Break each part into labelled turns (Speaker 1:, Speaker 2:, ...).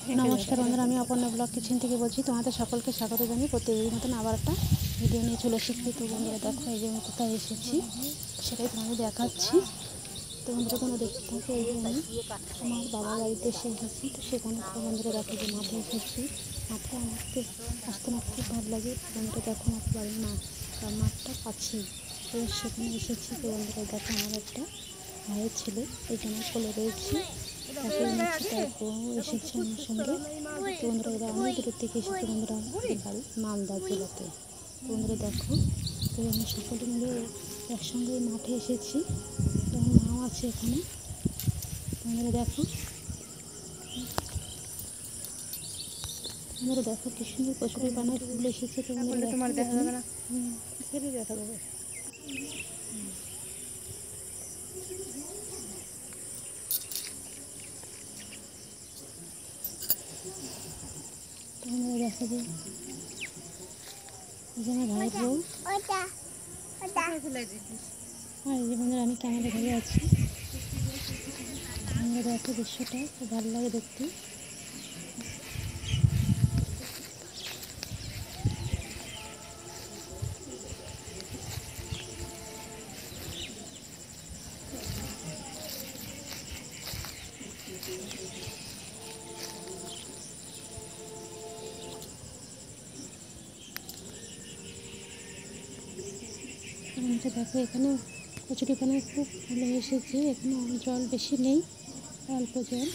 Speaker 1: নমস্কার বন্ধুরা, আমি অপর্ণা ব্লগ কিচেন থেকে বলছি। তোমাদের সকলকে স্বাগত জানিয়ে প্রত্যেকের মতন আবার একটা ভিডিও নিয়ে চলে এসেছি। তো বন্ধুরা দেখো, এই যে আমি কোথায় এসেছি সেটাই তোমাদের দেখাচ্ছি। তো বন্ধুরা তোমরা দেখতে থাকো। এই যে আমি আমার বাবার বাড়িতে এসেছি। তো সেখানে তো বন্ধুরা দেখো যে মাঠে এসেছি। মাঠে আমাকে আসতে আমার খুব ভালো লাগে। বন্ধুরা দেখো, আমার বাড়ির মাঠটা কাছেই, তো সেখানে এসেছি। তো বন্ধুরা দেখো, আমার একটা ভাইয়ের ছেলে এই যে আমার কোলে রয়েছে, তাকে নিচ্ছি, তার বউ এসেছে আমার সঙ্গে। তো বন্ধুরা এরা অনেক দূরের থেকে এসেছে বন্ধুরা, আমাদের বাড়ি মালদা জেলাতে। তো বন্ধুরা দেখো, তো আমরা সকলে মিলে একসঙ্গে মাঠে এসেছি। তো আমার মাও আছে এখানে। বন্ধুরা দেখো, বন্ধুরা দেখো কি সুন্দর কচুরি পানায় ফুল এসেছে। তো বন্ধুরা
Speaker 2: তোমার দেখা যাবে না,
Speaker 1: সেটা দেখা যাবে। তো বন্ধুরা দেখো যে আমার ভাইয়ের বউ। আর এই যে বন্ধুরা আমি ক্যামেরা ধরে আছি। আমরা দেখো দৃশ্যটা খুব ভালো লাগে দেখতে। দেখো এখানে কচুরি পানায় খুব ফুল এসেছে। এখানে জল বেশি নেই, অল্প জল।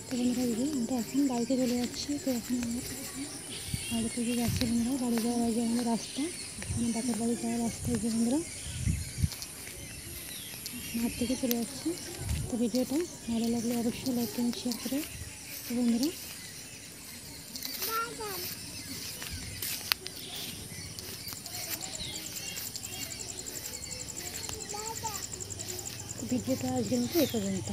Speaker 1: তো বন্ধুরা দিদি আমরা এখন বাড়িতে চলে যাচ্ছি। তো এখন বাড়ি থেকে যাচ্ছি বন্ধুরা, বাড়ি যাওয়ার যে আমাদের রাস্তা, আমার বাপের বাড়ি যাওয়ার রাস্তায় যে বন্ধুরা মাঠ থেকে চলে যাচ্ছি। তো ভিডিওটা ভালো লাগলে অবশ্যই লাইক কমেন্ট শেয়ার করে। তো বন্ধুরা ভিডিওটা আজকের মতো এ পর্যন্ত।